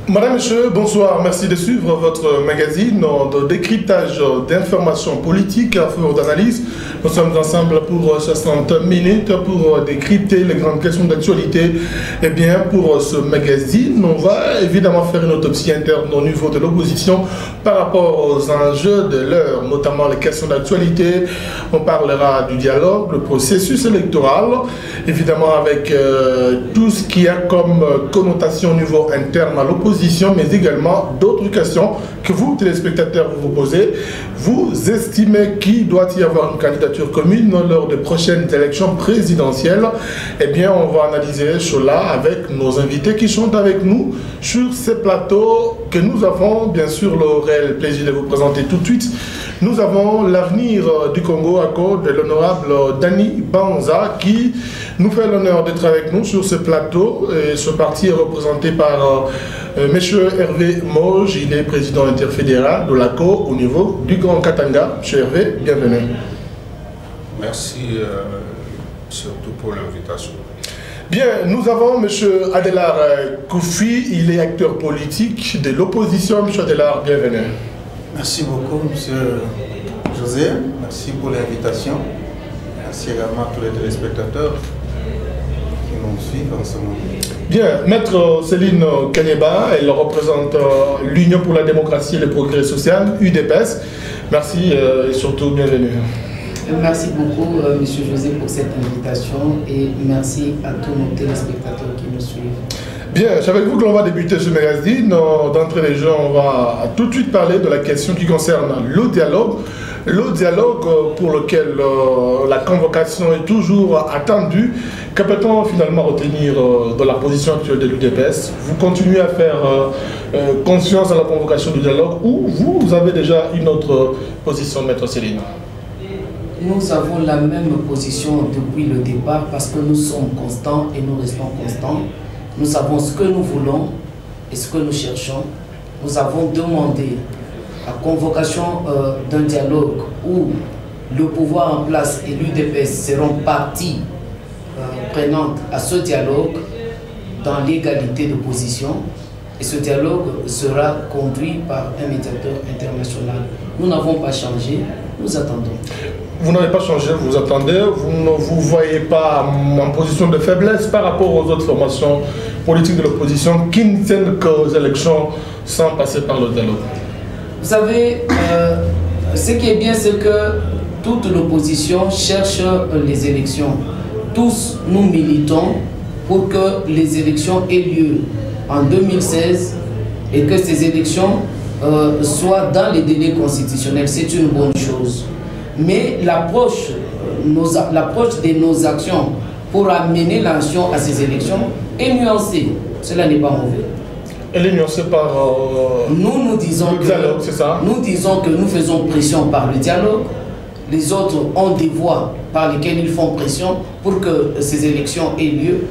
Madame, Monsieur, bonsoir. Merci de suivre votre magazine de décryptage d'informations politiques, d'analyse. Nous sommes ensemble pour 60 minutes pour décrypter les grandes questions d'actualité. Eh bien, pour ce magazine, on va évidemment faire une autopsie interne au niveau de l'opposition par rapport aux enjeux de l'heure, notamment les questions d'actualité. On parlera du dialogue, le processus électoral, évidemment avec tout ce qui a comme connotation au niveau interne à l'opposition, mais également d'autres questions que vous, téléspectateurs, vous posez. Vous estimez qu'il doit y avoir une candidature commune lors des prochaines élections présidentielles? Eh bien, on va analyser cela avec nos invités qui sont avec nous sur ces plateaux que nous avons, bien sûr, le réel plaisir de vous présenter tout de suite. Nous avons l'avenir du Congo à cause de l'honorable Dany Banza qui nous fait l'honneur d'être avec nous sur ce plateau. Et ce parti est représenté par Monsieur Hervé Moge, il est président interfédéral de l'ACO au niveau du Grand Katanga. Monsieur Hervé, bienvenue. Merci surtout pour l'invitation. Bien, nous avons Monsieur Adelar Koufi, il est acteur politique de l'opposition. Monsieur Adelar, bienvenue. Merci beaucoup, Monsieur José. Merci pour l'invitation. Merci également à tous les téléspectateurs qui nous suivent en ce moment. Bien, Maître Céline Kanyeba, elle représente l'Union pour la démocratie et le progrès social, UDPS. Merci et surtout bienvenue. Merci beaucoup, Monsieur José, pour cette invitation et merci à tous nos téléspectateurs qui nous suivent. Bien, c'est avec vous que l'on va débuter ce magazine. D'entrée de jeu, on va tout de suite parler de la question qui concerne le dialogue. Le dialogue pour lequel la convocation est toujours attendue. Que peut-on finalement retenir de la position actuelle de l'UDPS? Vous continuez à faire confiance à la convocation du dialogue ou vous avez déjà une autre position, Maître Céline? Nous avons la même position depuis le départ parce que nous sommes constants et nous restons constants. Nous savons ce que nous voulons et ce que nous cherchons. Nous avons demandé la convocation d'un dialogue où le pouvoir en place et l'UDPS seront parties prenantes à ce dialogue dans l'égalité de position. Et ce dialogue sera conduit par un médiateur international. Nous n'avons pas changé, nous attendons. Vous n'avez pas changé, vous attendez, vous ne vous voyez pas en position de faiblesse par rapport aux autres formations politiques de l'opposition qui ne tiennent qu'aux élections sans passer par le dialogue. Vous savez, ce qui est bien, c'est que toute l'opposition cherche les élections. Tous nous militons pour que les élections aient lieu en 2016 et que ces élections soient dans les délais constitutionnels. C'est une bonne chose. Mais l'approche de nos actions pour amener la nation à ces élections est nuancée. Cela n'est pas mauvais. Elle est nuancée par nous disons le dialogue, c'est ça? Nous disons que nous faisons pression par le dialogue. Les autres ont des voies par lesquelles ils font pression pour que ces élections aient lieu.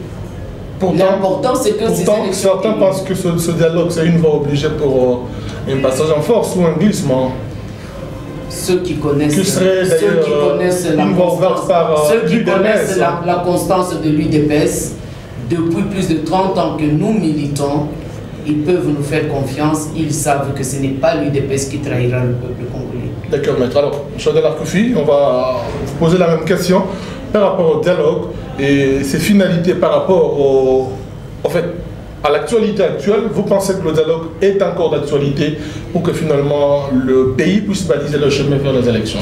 L'important, c'est que ces élections... Certains pensent que ce dialogue, c'est une voie obligée pour un passage en force ou un glissement. Ceux qui connaissent, la constance de l'UDPS, depuis plus de 30 ans que nous militons, ils peuvent nous faire confiance, ils savent que ce n'est pas l'UDPS qui trahira le peuple congolais. D'accord, maître. Alors, M. Adelar Koufi, on va vous poser la même question par rapport au dialogue et ses finalités par rapport à l'actualité actuelle. Vous pensez que le dialogue est encore d'actualité pour que finalement le pays puisse baliser le chemin vers les élections?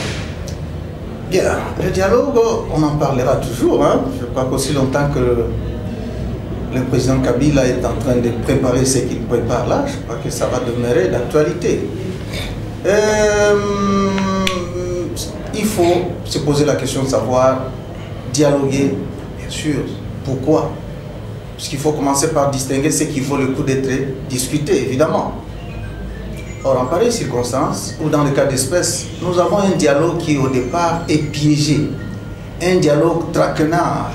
Bien, le dialogue, on en parlera toujours. Je crois qu'aussi longtemps que le président Kabila est en train de préparer ce qu'il prépare là, je crois que ça va demeurer d'actualité. Il faut se poser la question de savoir dialoguer, bien sûr. Pourquoi? Parce qu'il faut commencer par distinguer ce qui vaut le coup d'être discuté, évidemment. Or, en pareille circonstance, ou dans le cas d'espèce, nous avons un dialogue qui, au départ, est piégé. Un dialogue traquenard.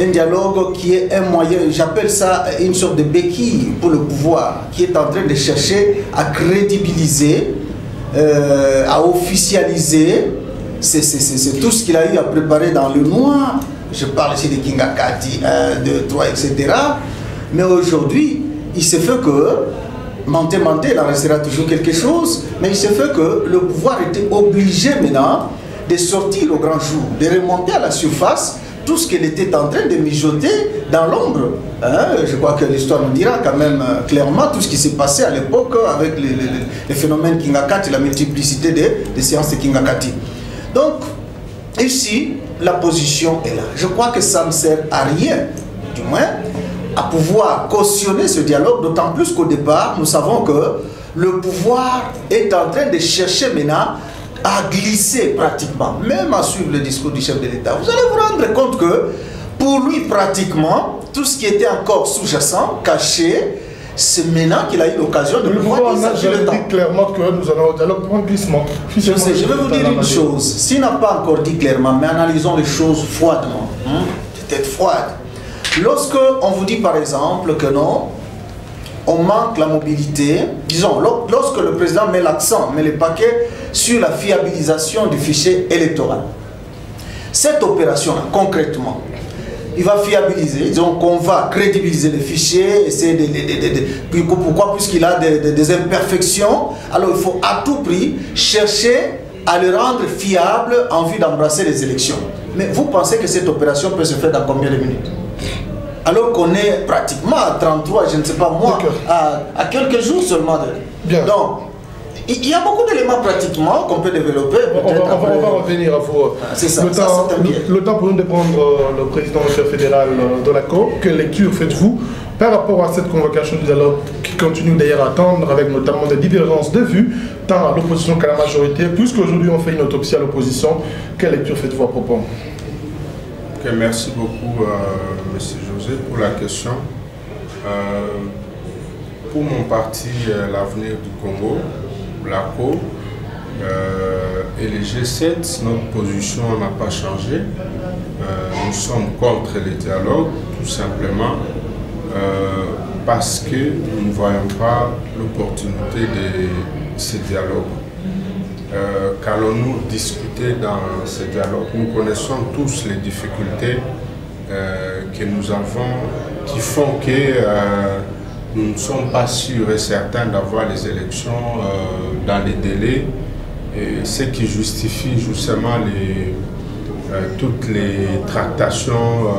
Un dialogue qui est un moyen, j'appelle ça une sorte de béquille pour le pouvoir, qui est en train de chercher à crédibiliser, à officialiser. C'est tout ce qu'il a eu à préparer dans le noir. Je parle ici de Kingakati 1, 2, 3, etc. Mais aujourd'hui, il se fait que, menté, il en restera toujours quelque chose, mais il se fait que le pouvoir était obligé maintenant de sortir au grand jour, de remonter à la surface tout ce qu'elle était en train de mijoter dans l'ombre. Je crois que l'histoire nous dira quand même clairement tout ce qui s'est passé à l'époque avec les phénomènes Kingakati, la multiplicité des séances de Kingakati. Donc, ici, la position est là. Je crois que ça ne sert à rien, du moins, à pouvoir cautionner ce dialogue, d'autant plus qu'au départ, nous savons que le pouvoir est en train de chercher maintenant à glisser pratiquement, même à suivre le discours du chef de l'État. Vous allez vous rendre compte que pour lui, pratiquement, tout ce qui était encore sous-jacent, caché, c'est maintenant qu'il a eu l'occasion de le pouvoir. On a dit temps. clairement que nous allons au dialogue pour un glissement. Je sais, je vais vous dire une chose. S'il n'a pas encore dit clairement, mais analysons les choses froidement, peut-être froide. Lorsque on vous dit par exemple que non, on manque la mobilité, disons, lorsque le président met l'accent, met le paquet sur la fiabilisation du fichier électoral. Cette opération-là, concrètement, il va fiabiliser, disons qu'on va crédibiliser le fichier, essayer de pourquoi, puisqu'il a des imperfections, alors il faut à tout prix chercher à le rendre fiable en vue d'embrasser les élections. Mais vous pensez que cette opération peut se faire dans combien de minutes? Alors qu'on est pratiquement à 33, je ne sais pas moi, à quelques jours seulement. Bien. Donc, il y a beaucoup d'éléments pratiquement qu'on peut développer. On va revenir à vous. C'est ça, le temps pour nous de prendre le président fédéral de la COP. Quelle lecture faites-vous par rapport à cette convocation du dialogue qui continue d'ailleurs à attendre, avec notamment des divergences de vues, tant à l'opposition qu'à la majorité, puisqu'aujourd'hui on fait une autopsie à l'opposition? Quelle lecture faites-vous à propos? Okay, merci beaucoup, M. José, pour la question. Pour mon parti, l'Avenir du Congo, l'ACO, et les G7, notre position n'a pas changé. Nous sommes contre les dialogues, tout simplement parce que nous ne voyons pas l'opportunité de ces dialogues. Qu'allons-nous discuter dans ces dialogues? Nous connaissons tous les difficultés que nous avons, qui font que nous ne sommes pas sûrs et certains d'avoir les élections dans les délais, et ce qui justifie justement toutes les tractations,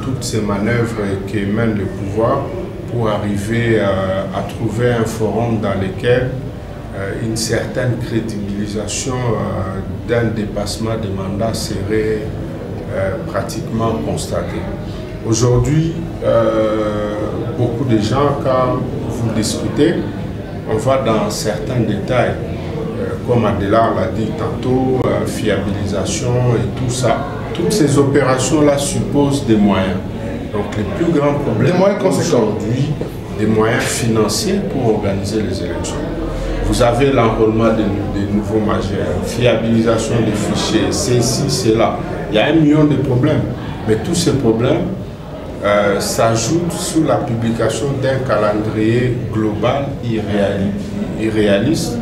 toutes ces manœuvres que mène le pouvoir pour arriver à trouver un forum dans lequel une certaine crédibilisation d'un dépassement des mandats serait pratiquement constatée. Aujourd'hui, beaucoup de gens, quand vous discutez, on va dans certains détails, comme Adela l'a dit tantôt, fiabilisation et tout ça. Toutes ces opérations-là supposent des moyens. Donc les plus grands problèmes aujourd'hui, des moyens financiers pour organiser les élections. Vous avez l'enrôlement des nouveaux majeurs, fiabilisation des fichiers, c'est ici, c'est là. Il y a 1 million de problèmes. Mais tous ces problèmes s'ajoutent sous la publication d'un calendrier global irréaliste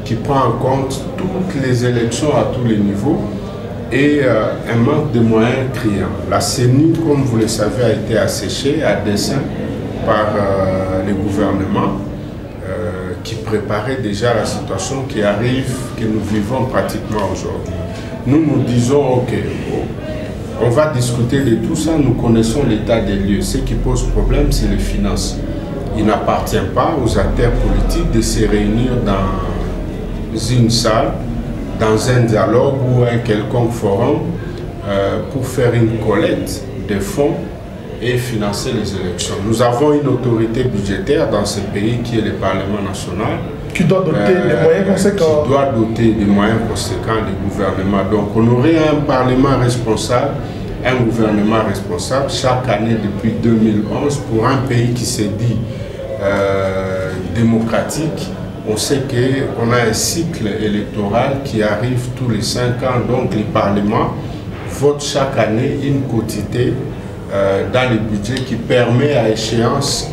qui prend en compte toutes les élections à tous les niveaux et un manque de moyens criant. La CENI, comme vous le savez, a été asséchée à dessein par les gouvernements qui préparaient déjà la situation qui arrive, que nous vivons pratiquement aujourd'hui. Nous disons, ok, on va discuter de tout ça, nous connaissons l'état des lieux. Ce qui pose problème, c'est les finances. Il n'appartient pas aux acteurs politiques de se réunir dans une salle, dans un dialogue ou un quelconque forum pour faire une collecte de fonds et financer les élections. Nous avons une autorité budgétaire dans ce pays qui est le Parlement national. Qui doit doter des moyens conséquents. Qui doit doter des moyens conséquents des gouvernements. Donc on aurait un Parlement responsable, un gouvernement responsable chaque année depuis 2011 pour un pays qui s'est dit démocratique. On sait qu'on a un cycle électoral qui arrive tous les 5 ans, donc les parlements votent chaque année une quotité dans le budget qui permet à échéance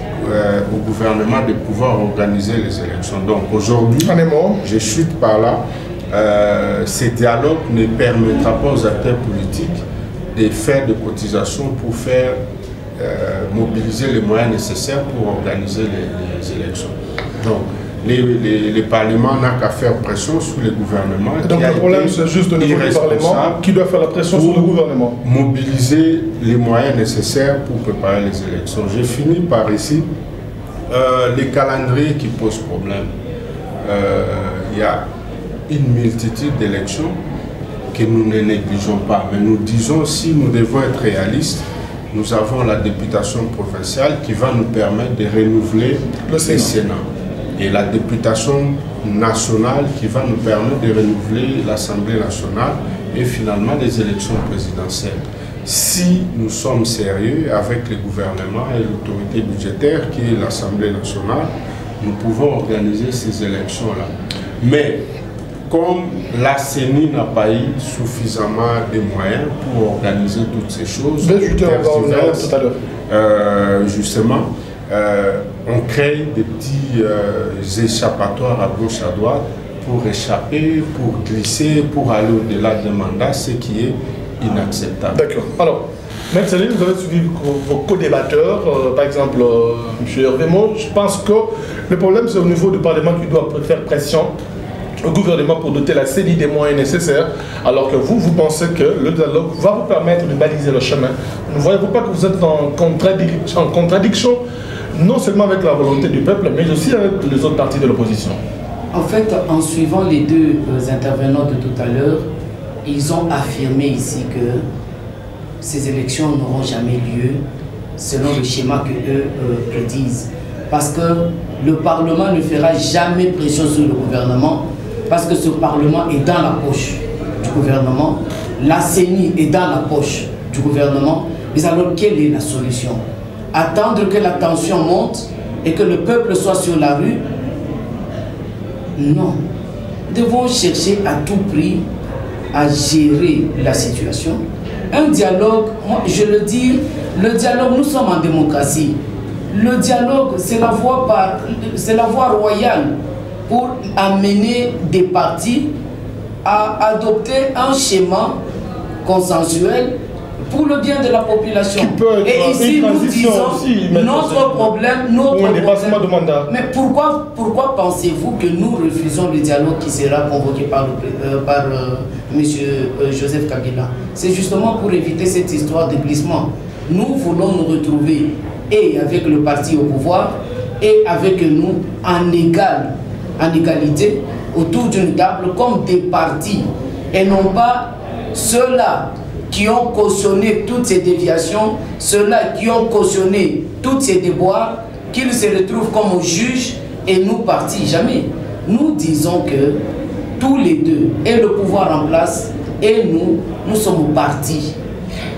au gouvernement de pouvoir organiser les élections. Donc aujourd'hui, je chute par là, ce dialogue ne permettra pas aux acteurs politiques de faire des cotisations pour faire mobiliser les moyens nécessaires pour organiser les élections. Donc, les parlements n'ont qu'à faire pression sur le gouvernement. Donc le problème, c'est juste au niveau du Parlement qui doit faire la pression sur le gouvernement. Mobiliser les moyens nécessaires pour préparer les élections. J'ai fini par ici les calendriers qui posent problème. Il y a une multitude d'élections que nous ne négligeons pas. Mais nous disons, si nous devons être réalistes, nous avons la députation provinciale qui va nous permettre de renouveler le Sénat. Et la députation nationale qui va nous permettre de renouveler l'Assemblée nationale et finalement les élections présidentielles. Si nous sommes sérieux avec le gouvernement et l'autorité budgétaire qui est l'Assemblée nationale, nous pouvons organiser ces élections-là. Mais comme la CENI n'a pas eu suffisamment de moyens pour organiser toutes ces choses, justement, on crée des petits échappatoires à gauche à droite pour échapper, pour glisser, pour aller au-delà des mandats, ce qui est inacceptable. D'accord. Alors, M. Salim, vous avez suivi vos co-débatteurs, par exemple M. Hervé Mo. Je pense que le problème, c'est au niveau du Parlement qui doit faire pression au gouvernement pour doter la CENI des moyens nécessaires, alors que vous pensez que le dialogue va vous permettre de baliser le chemin. Ne voyez-vous pas que vous êtes en contradiction, non seulement avec la volonté du peuple, mais aussi avec les autres partis de l'opposition? En fait, en suivant les deux intervenants de tout à l'heure, ils ont affirmé ici que ces élections n'auront jamais lieu selon le schéma que eux prédisent. Parce que le Parlement ne fera jamais pression sur le gouvernement, parce que ce Parlement est dans la poche du gouvernement, la CENI est dans la poche du gouvernement. Mais alors, quelle est la solution? Attendre que la tension monte et que le peuple soit sur la rue? Non. Nous devons chercher à tout prix à gérer la situation. Un dialogue, moi je le dis, le dialogue, nous sommes en démocratie. Le dialogue, c'est la voie royale pour amener des partis à adopter un schéma consensuel pour le bien de la population. Et ici, nous disons aussi, notre problème, de mandat. Mais pourquoi pensez-vous que nous refusons le dialogue qui sera convoqué par M. Joseph Kabila? C'est justement pour éviter cette histoire de glissement. Nous voulons nous retrouver et avec le parti au pouvoir et avec nous en égalité autour d'une table comme des partis et non pas ceux-là qui ont cautionné toutes ces déviations, ceux-là qui ont cautionné toutes ces déboires, qu'ils se retrouvent comme juges et nous partis. Jamais. Nous disons que tous les deux, et le pouvoir en place, et nous sommes partis.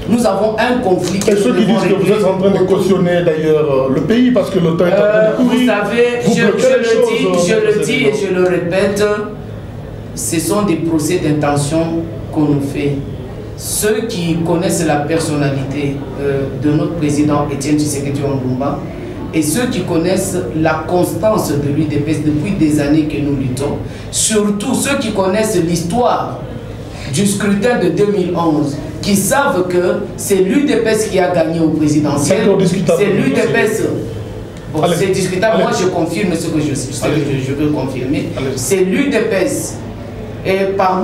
Nous avons un conflit. Et ceux qui disent que vous êtes en train de cautionner d'ailleurs le pays parce que le temps est en train de courir. Vous savez, je le dis et je le répète, ce sont des procès d'intention qu'on nous fait. Ceux qui connaissent la personnalité de notre président Étienne Tshisekedi Tshilombo et ceux qui connaissent la constance de l'UDPS depuis des années que nous luttons, surtout ceux qui connaissent l'histoire du scrutin de 2011, qui savent que c'est l'UDPS qui a gagné au présidentiel. C'est l'UDPS. Bon, c'est discutable. Moi, je confirme ce que je veux confirmer. C'est l'UDPS. Et dans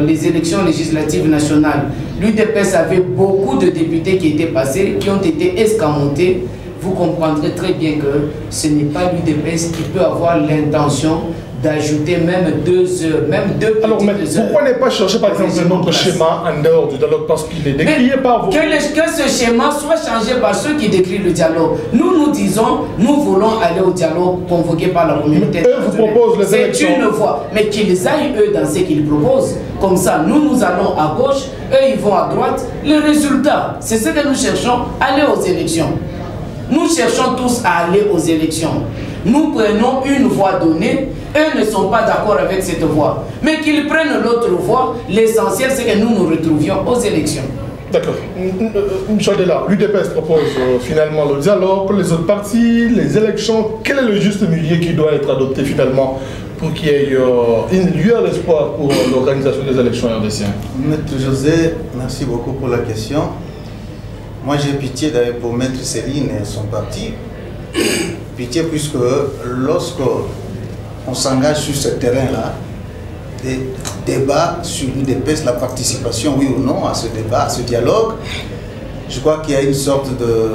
les élections législatives nationales, l'UDPS avait beaucoup de députés qui étaient passés, qui ont été escamotés. Vous comprendrez très bien que ce n'est pas l'UDPS qui peut avoir l'intention d'ajouter même 2 heures, même 2 Alors, mais pourquoi ne pas chercher par exemple notre schéma en dehors du dialogue? Parce qu'il est décrié par vous. Que ce schéma soit changé par ceux qui décrivent le dialogue. Nous disons, nous voulons aller au dialogue convoqué par la communauté. Eux vous proposent les élections. C'est une voie. Mais qu'ils aillent eux dans ce qu'ils proposent. Comme ça, nous allons à gauche, eux ils vont à droite. Le résultat, c'est ce que nous cherchons, aller aux élections. Nous cherchons tous à aller aux élections. Nous prenons une voie donnée, eux ne sont pas d'accord avec cette voie. Mais qu'ils prennent l'autre voie, l'essentiel c'est que nous nous retrouvions aux élections. D'accord. Chadela, l'UDPS propose finalement le dialogue, les autres partis, les élections. Quel est le juste milieu qui doit être adopté finalement pour qu'il y ait une lueur d'espoir pour l'organisation des élections RDC? Maître José, merci beaucoup pour la question. Moi j'ai pitié d'ailleurs pour Maître Céline et son parti. Pitié puisque lorsqu'on s'engage sur ce terrain-là, des débats sur l'UDPS, la participation, oui ou non, à ce débat, à ce dialogue, je crois qu'il y a une sorte de...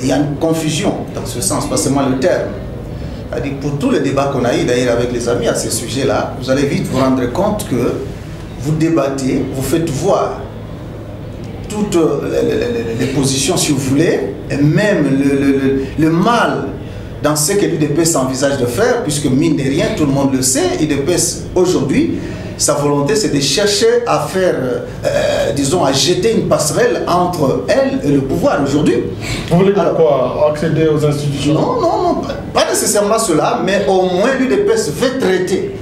il y a une confusion dans ce sens, pas seulement le terme. C'est-à-dire pour tous les débats qu'on a eu d'ailleurs avec les amis à ces sujets-là, vous allez vite vous rendre compte que vous débattez, vous faites voir toutes les positions si vous voulez, et même le mal dans ce que l'UDPS envisage de faire, puisque mine de rien, tout le monde le sait, l'UDPS aujourd'hui, sa volonté c'est de chercher à faire, disons, à jeter une passerelle entre elle et le pouvoir aujourd'hui. Vous voulez dire quoi? Accéder aux institutions? Non, pas nécessairement cela, mais au moins l'UDPS veut traiter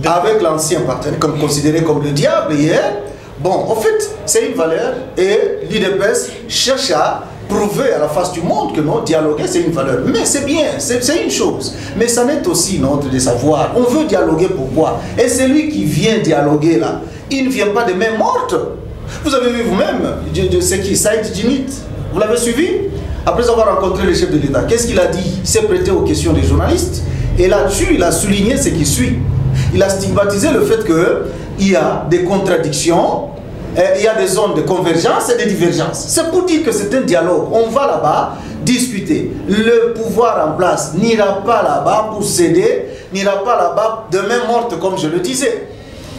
avec l'ancien partenaire, comme considéré comme le diable hier. Bon, en fait, c'est une valeur et l'UDPS cherche à prouver à la face du monde que non, dialoguer c'est une valeur. Mais c'est bien, c'est une chose. Mais ça n'est aussi notre de savoir. On veut dialoguer pourquoi? Et celui qui vient dialoguer là, il ne vient pas de main morte. Vous avez vu vous-même, c'est qui? Saïd Djinit. Vous l'avez suivi? Après avoir rencontré le chef de l'État, qu'est-ce qu'il a dit? Il s'est prêté aux questions des journalistes. Et là-dessus, il a souligné ce qui suit. Il a stigmatisé le fait qu'il y a des contradictions, il y a des zones de convergence et de divergence. C'est pour dire que c'est un dialogue. On va là-bas discuter. Le pouvoir en place n'ira pas là-bas pour céder, n'ira pas là-bas de main morte, comme je le disais.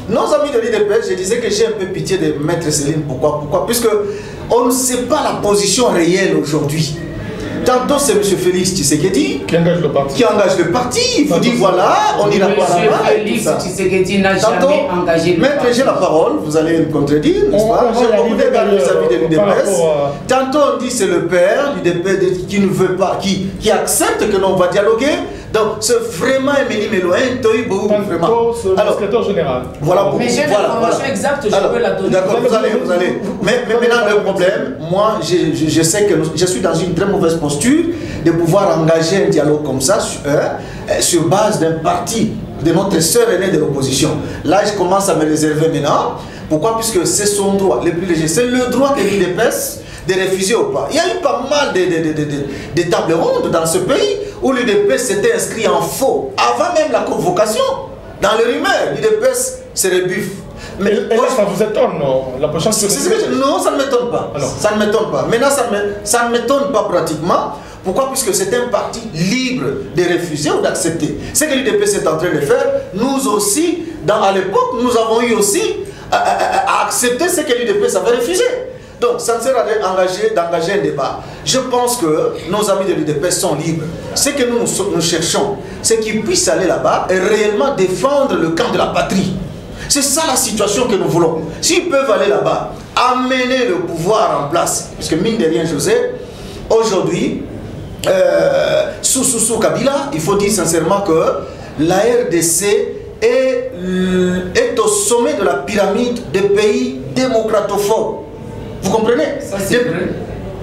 Nos amis de l'UDPS, je disais que j'ai un peu pitié de Maître Céline. Pourquoi? Puisque on ne sait pas la position réelle aujourd'hui. Tantôt c'est M. Félix Tshisekedi qui engage le parti. Il vous dit voilà, on n'ira pas là-bas. Félix Tshisekedi n'a jamais engagé le parti. Maître, j'ai la parole, vous allez me contredire, n'est-ce pas? J'ai beaucoup d'égards vis-à-vis de l'UDPS. Tantôt on dit c'est le père, l'UDPS qui ne veut pas, qui accepte que l'on va dialoguer. Donc c'est vraiment Émilie Méloin, Toïbou, vraiment. Alors, secrétaire général. Voilà, mais j'ai l'information exacte, je peux la donner. D'accord, vous allez. Mais maintenant le problème, moi je sais que je suis dans une très mauvaise posture de pouvoir engager un dialogue comme ça sur base d'un parti, de notre sœur aînée de l'opposition. Là je commence à me réserver maintenant. Pourquoi? Puisque c'est son droit le plus léger. C'est le droit de l'UDPS de refuser ou pas. Il y a eu pas mal de tables rondes dans ce pays où l'UDPS s'était inscrit en faux avant même la convocation. Dans les rumeurs, l'UDPS se rebuffe. Mais ça vous étonne, non? La prochaine non, ça ne m'étonne pas. Alors. Ça ne m'étonne pas. Maintenant, ça ne m'étonne pas pratiquement. Pourquoi? Puisque c'est un parti libre de refuser ou d'accepter. Ce que l'UDPS est en train de faire, nous aussi, à l'époque, nous avons eu aussi à accepter ce que l'UDPS avait refusé. Donc, ça ne sert à rien d'engager un débat. Je pense que nos amis de l'UDPS sont libres. Ce que nous cherchons, c'est qu'ils puissent aller là-bas et réellement défendre le camp de la patrie. C'est ça la situation que nous voulons. S'ils peuvent aller là-bas, amener le pouvoir en place, parce que mine de rien, José, aujourd'hui, sous Kabila, il faut dire sincèrement que la RDC est au sommet de la pyramide des pays démocratophobes. Vous comprenez?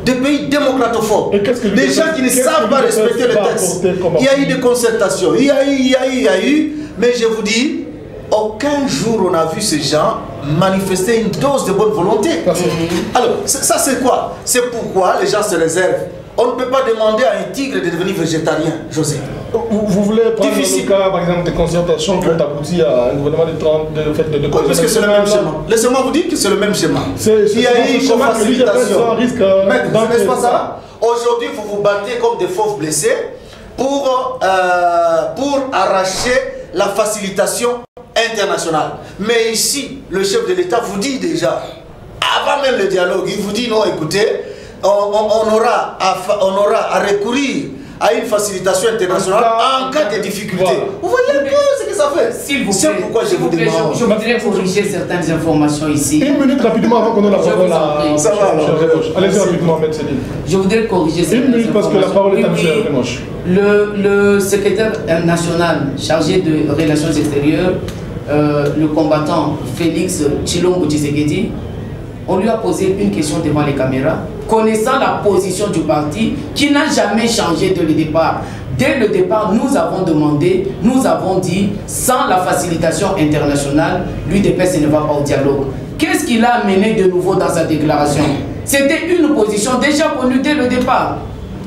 Des pays démocratophobes. Des gens qui ne savent pas respecter le texte. Il y a eu des concertations, il y a eu, mais je vous dis, aucun jour on a vu ces gens manifester une dose de bonne volonté. Alors, ça c'est quoi? C'est pourquoi les gens se réservent. On ne peut pas demander à un tigre de devenir végétarien, José. Vous voulez prendre le cas, par exemple, des concertations qui ont abouti à un gouvernement de fait de parce que c'est le même schéma. Laissez-moi vous dire que c'est le même schéma. Il y a eu une facilitation. N'est-ce pas ça? Aujourd'hui, vous vous battez comme des fauves blessés pour arracher la facilitation internationale. Mais ici, le chef de l'État vous dit déjà, avant même le dialogue, il vous dit non, écoutez, on aura à recourir à une facilitation internationale en cas de difficulté. Voilà. Vous voyez un peu ce que ça fait. C'est pourquoi je vous demande. Je voudrais corriger certaines informations ici. Une minute rapidement avant qu'on ait la parole à... Ça va alors. Allez-y rapidement, M. Céline. Je voudrais corriger certaines informations. Une minute parce que la parole est à M. Remoche. Le secrétaire national chargé de relations extérieures, le combattant Félix Tshilombo Tshisekedi, on lui a posé une question devant les caméras, connaissant la position du parti qui n'a jamais changé dès le départ. Dès le départ, nous avons demandé, nous avons dit, sans la facilitation internationale, l'UDPS ne va pas au dialogue. Qu'est-ce qu'il a amené de nouveau dans sa déclaration? C'était une position déjà connue dès le départ.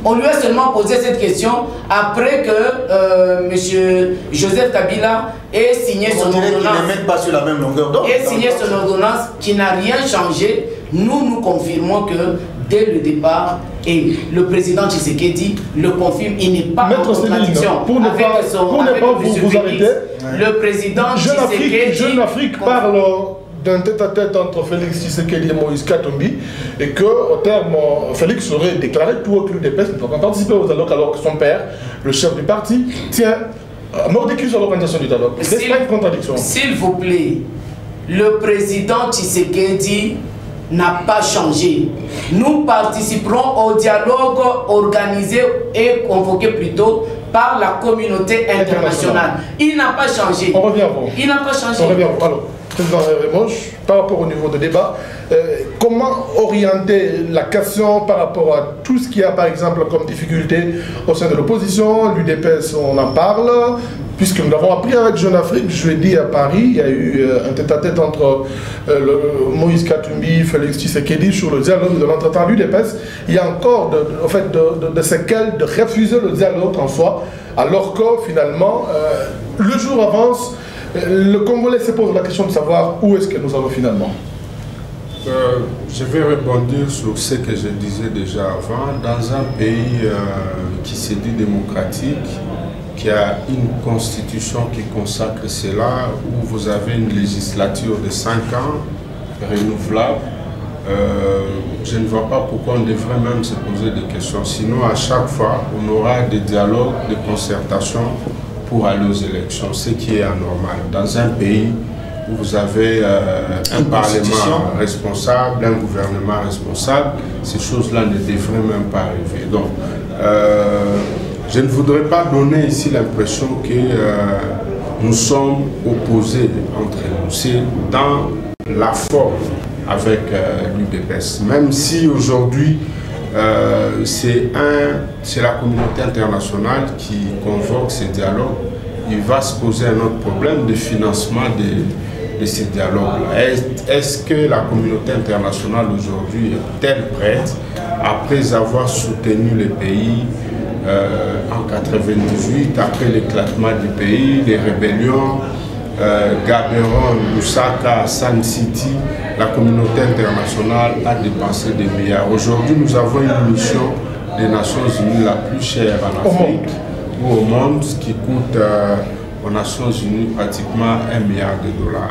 On lui a seulement posé cette question après que M. Joseph Kabila ait signé son ordonnance. On dirait qu'ils ne mettent pas sur la même longueur d'onde. Et signé son ordonnance qui n'a rien changé. Nous confirmons que dès le départ, et le président Tshisekedi le confirme, il n'est pas en contradiction pour ne pas vous arrêter. Le président Tshisekedi... Jeune Afrique parle d'un tête-à-tête entre Félix Tshisekedi et Moïse Katumbi, et que, au terme, Félix aurait déclaré tout au l'UDPS ne peut pas participer aux dialogues, alors que son père, le chef du parti, tient mordicus à l'organisation du dialogue. C'est pas une contradiction. S'il vous plaît, le président Tshisekedi n'a pas changé. Nous participerons au dialogue organisé et convoqué plutôt par la communauté internationale. Il n'a pas changé. On revient à vous. Il n'a pas changé. On revient à vous. Alors, Président Remoche, par rapport au niveau de débat, comment orienter la question par rapport à tout ce qu'il y a par exemple comme difficulté au sein de l'opposition? L'UDPS, on en parle, puisque nous l'avons appris avec Jeune Afrique, jeudi à Paris, il y a eu un tête-à-tête entre Moïse Katumbi, Félix Tshisekedi sur le dialogue de l'entretemps. L'UDPS, il y a encore de séquelles de refuser le dialogue en soi, alors que finalement, le jour avance. Le Congolais se pose la question de savoir où est-ce que nous allons finalement. Je vais rebondir sur ce que je disais déjà avant. Dans un pays qui se dit démocratique, qui a une constitution qui consacre cela, où vous avez une législature de 5 ans renouvelable, je ne vois pas pourquoi on devrait même se poser des questions. Sinon, à chaque fois, on aura des dialogues, des concertations pour aller aux élections, ce qui est anormal. Dans un pays où vous avez un parlement responsable, un gouvernement responsable, ces choses-là ne devraient même pas arriver. Donc, je ne voudrais pas donner ici l'impression que nous sommes opposés entre nous. C'est dans la forme avec l'UDPS. Même si aujourd'hui, c'est la communauté internationale qui convoque ces dialogues, il va se poser un autre problème de financement de ces dialogues-là. Est-ce que la communauté internationale aujourd'hui est-elle prête, après avoir soutenu les pays en 1998, après l'éclatement du pays, les rébellions, Gaborone, Lusaka, San City, la communauté internationale a dépensé des milliards. Aujourd'hui, nous avons une mission des Nations Unies la plus chère en Afrique ou au monde, qui coûte aux Nations Unies pratiquement $1 milliard.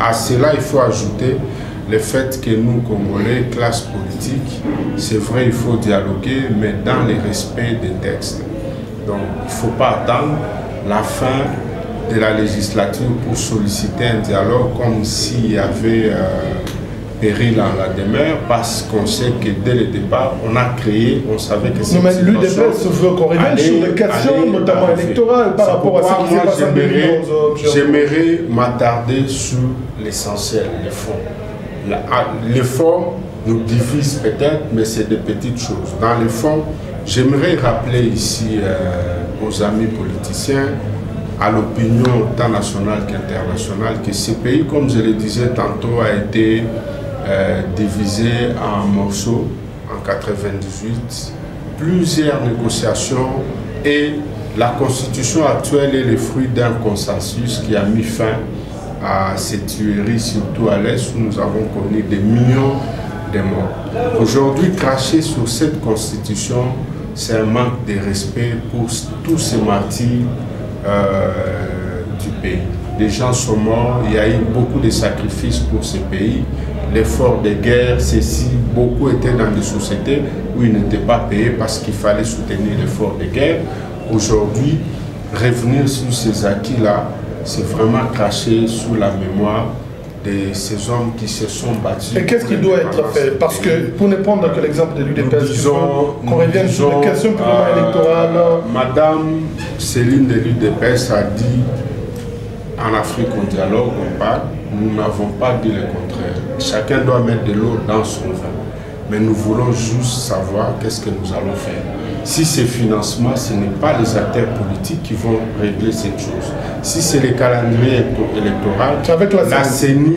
À cela, il faut ajouter le fait que nous, Congolais, classe politique, c'est vrai, il faut dialoguer, mais dans le respect des textes. Donc, il ne faut pas attendre la fin de la législature pour solliciter un dialogue comme s'il y avait péril en la demeure, parce qu'on sait que dès le départ, on a créé, on savait que c'est l'UDPS veut qu'on revienne sur les questions, notamment électorales, par rapport à ce qui s'est passé en 2011. J'aimerais m'attarder sur l'essentiel, les fonds. Les fonds nous divisent peut-être, mais c'est des petites choses. Dans les fonds, j'aimerais rappeler ici aux amis politiciens, à l'opinion tant nationale qu'internationale, que ce pays, comme je le disais tantôt, a été divisé en morceaux en 1998. Plusieurs négociations, et la constitution actuelle est le fruit d'un consensus qui a mis fin à ces tueries, surtout à l'Est, où nous avons connu des millions de morts. Aujourd'hui, cracher sur cette constitution, c'est un manque de respect pour tous ces martyrs du pays. Les gens sont morts, il y a eu beaucoup de sacrifices pour ce pays. L'effort de guerre, beaucoup étaient dans des sociétés où ils n'étaient pas payés parce qu'il fallait soutenir l'effort de guerre. Aujourd'hui, revenir sur ces acquis-là, c'est vraiment cracher sous la mémoire de ces hommes qui se sont battus. Et qu'est-ce qui doit être fait? Parce que, pour ne prendre que l'exemple de l'UDPS, qu'on revienne sur les questions purement électorales. Madame Céline de l'UDPS a dit, en Afrique on dialogue, on parle, nous n'avons pas dit le contraire. Chacun doit mettre de l'eau dans son vin. Mais nous voulons juste savoir qu'est-ce que nous allons faire. Si c'est financement, ce n'est pas les acteurs politiques qui vont régler cette chose. Si c'est le calendrier électoral, la CENI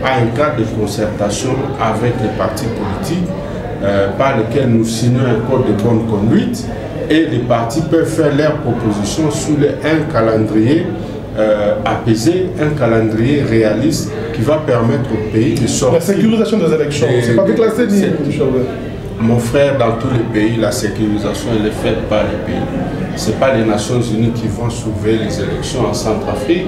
a un cadre de concertation avec les partis politiques. par lequel nous signons un code de bonne conduite et les partis peuvent faire leurs propositions sous un calendrier apaisé, un calendrier réaliste qui va permettre au pays de sortir. La sécurisation des élections, c'est pas avec la CENI, mon frère, dans tous les pays, la sécurisation elle est faite par les pays. Ce n'est pas les Nations Unies qui vont sauver les élections en Centrafrique,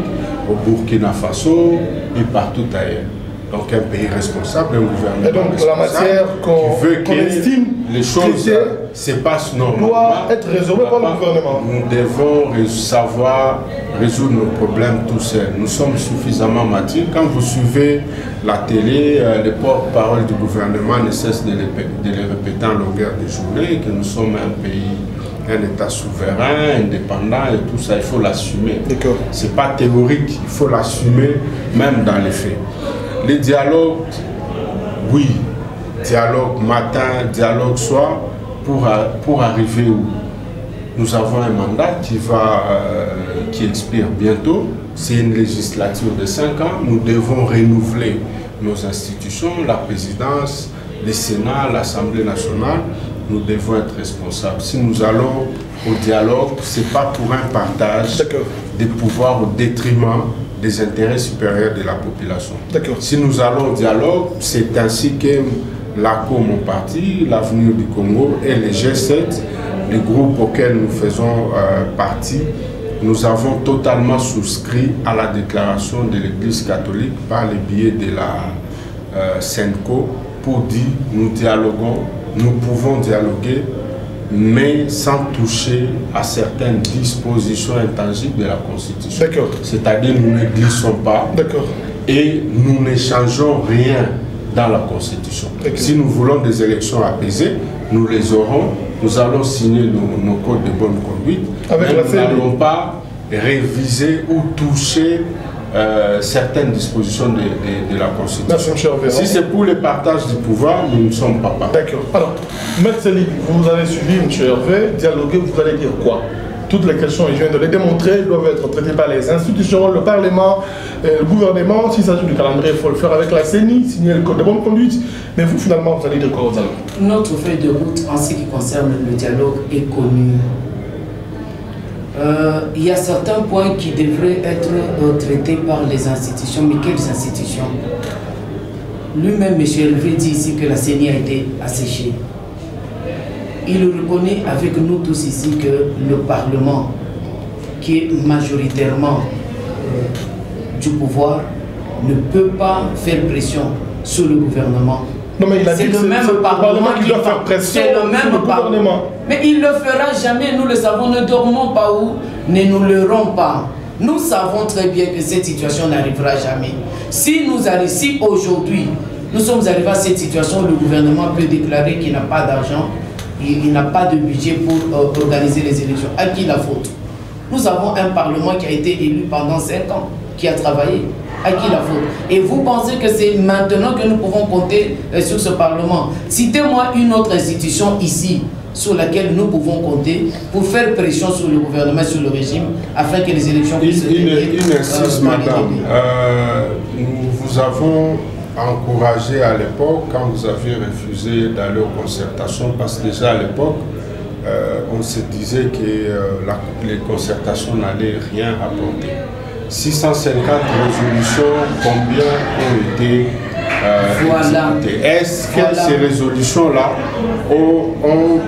au Burkina Faso et partout ailleurs. Donc un pays responsable, un gouvernement et donc, responsable la matière qu'on estime les choses se passent normalement doit être résolvée par le gouvernement. Nous devons savoir résoudre nos problèmes tout seuls. Nous sommes suffisamment matures. Quand vous suivez la télé, les porte-parole du gouvernement ne cessent de les répéter en longueur de journée, que nous sommes un pays, un État souverain, indépendant et tout ça, il faut l'assumer. Ce n'est pas théorique, il faut l'assumer même dans les faits. Les dialogues, oui, dialogue matin, dialogue soir, pour arriver où nous avons un mandat qui expire bientôt. C'est une législature de 5 ans. Nous devons renouveler nos institutions, la présidence, le Sénat, l'Assemblée nationale. Nous devons être responsables. Si nous allons au dialogue, ce n'est pas pour un partage des pouvoirs au détriment des intérêts supérieurs de la population. Si nous allons au dialogue, c'est ainsi que l'ACO, mon parti, l'Avenir du Congo et les G7, les groupes auxquels nous faisons partie, nous avons totalement souscrit à la déclaration de l'Église catholique par le biais de la SENCO pour dire nous dialoguons, nous pouvons dialoguer, mais sans toucher à certaines dispositions intangibles de la Constitution. C'est-à-dire nous ne glissons pas et nous n'échangeons rien dans la Constitution. Si nous voulons des élections apaisées, nous les aurons, nous allons signer nos codes de bonne conduite, mais nous n'allons pas réviser ou toucher certaines dispositions de la Constitution. Si c'est pour le partage du pouvoir, nous ne sommes pas partis. D'accord. Alors, Maître Sely, vous avez suivi M. Hervé, dialoguer, vous allez dire quoi? Toutes les questions, je viens de les démontrer, doivent être traitées par les institutions, le Parlement, le gouvernement. S'il s'agit du calendrier, il faut le faire avec la CENI, signer le code de bonne conduite. Mais vous, finalement, vous allez dire quoi aux dialogues? Notre feuille de route en ce qui concerne le dialogue est connue. Il y a certains points qui devraient être traités par les institutions. Mais quelles institutions? Lui-même, M. Hervé, dit ici que la CENI a été asséchée. Il reconnaît avec nous tous ici que le Parlement, qui est majoritairement du pouvoir, ne peut pas faire pression sur le gouvernement. Non, mais il a dit que c'est le même Parlement qui doit faire pression sur le gouvernement. Mais il ne le fera jamais, nous le savons, ne dormons pas où, ne nous leurrons pas. Nous savons très bien que cette situation n'arrivera jamais. Si aujourd'hui, nous sommes arrivés à cette situation, le gouvernement peut déclarer qu'il n'a pas d'argent, il n'a pas de budget pour organiser les élections. À qui la faute? Nous avons un Parlement qui a été élu pendant 5 ans, qui a travaillé. À qui la faute? Et vous pensez que c'est maintenant que nous pouvons compter sur ce Parlement? Citez-moi une autre institution ici sur laquelle nous pouvons compter pour faire pression sur le gouvernement, sur le régime, afin que les élections puissent se dérouler. Une insiste, madame. Nous vous avons encouragé à l'époque, quand vous aviez refusé d'aller aux concertations, parce que déjà à l'époque, on se disait que les concertations n'allaient rien apporter. 650 résolutions, combien ont été exécutées? Est-ce que ces résolutions-là ont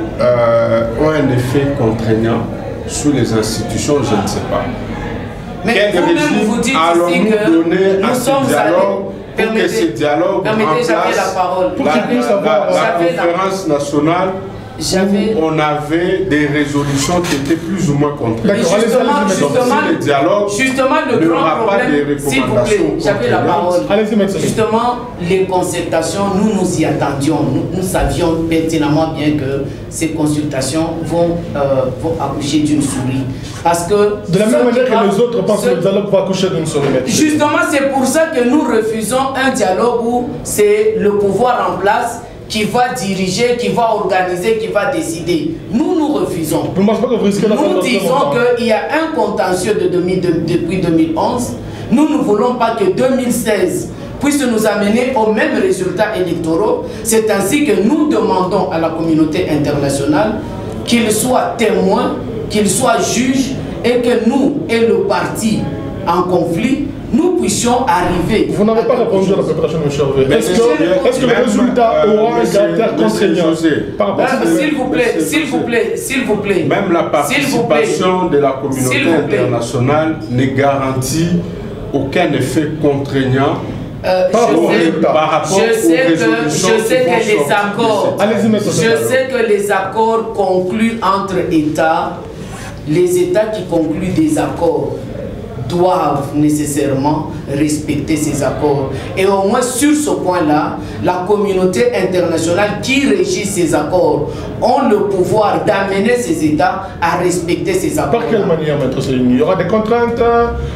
un effet contraignant sur les institutions? Je ne sais pas. Mais quel régime allons-nous donner à ce dialogue pour que ce dialogue remplace la conférence nationale où on avait des résolutions qui étaient plus ou moins contraires? Justement, le grand problème, s'il vous plaît, j'avais la parole. Justement, les concertations, nous y attendions. Nous savions pertinemment bien que ces consultations vont accoucher d'une souris. Parce que de la même manière que les autres pensent que le dialogue va accoucher d'une souris. Justement, c'est pour ça que nous refusons un dialogue où c'est le pouvoir en place qui va diriger, qui va organiser, qui va décider. Nous refusons. Nous disons qu'il y a un contentieux depuis 2011, Nous ne voulons pas que 2016 puisse nous amener aux mêmes résultats électoraux. C'est ainsi que nous demandons à la communauté internationale qu'ils soient témoins, qu'ils soient juges et que nous et le parti en conflit, nous puissions arriver. Vous n'avez pas répondu à la préparation, M. Hervé. Est-ce que le résultat aura un caractère contraignant? S'il vous plaît. Même la participation de la communauté internationale ne garantit aucun effet contraignant. Je sais que les accords conclus entre États, les États qui concluent des accords doivent nécessairement respecter ces accords. Et au moins sur ce point-là, la communauté internationale qui régit ces accords ont le pouvoir d'amener ces États à respecter ces accords. Par quelle manière, Maître Céline? Il y aura des contraintes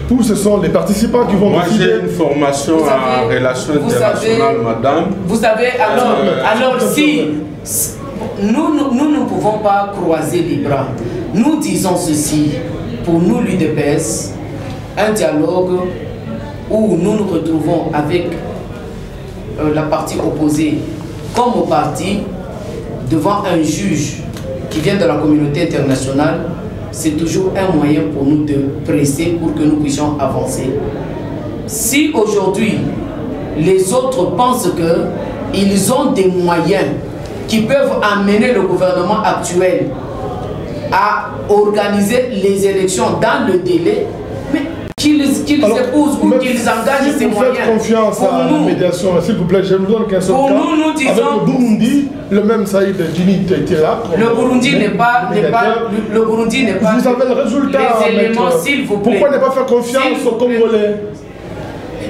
ou ce sont les participants qui vont décider? Moi, j'ai une formation en relations internationales, madame. Vous savez, alors si nous ne pouvons pas croiser les bras, nous disons ceci, pour nous, l'UDPS, un dialogue où nous nous retrouvons avec la partie opposée comme au parti devant un juge qui vient de la communauté internationale, c'est toujours un moyen pour nous de presser pour que nous puissions avancer. Si aujourd'hui les autres pensent qu'ils ont des moyens qui peuvent amener le gouvernement actuel à organiser les élections dans le délai, mais qu'ils épousent ou qu'ils engagent ces moyens. Si vous faites confiance à la médiation, s'il vous plaît, je vous donne qu'un seul cas. Nous disons, avec le Burundi, le même Saïd Djinit était là. Le Burundi n'est pas. Vous avez le résultat. Les éléments, s'il vous plaît. Pourquoi ne pas faire confiance aux Congolais?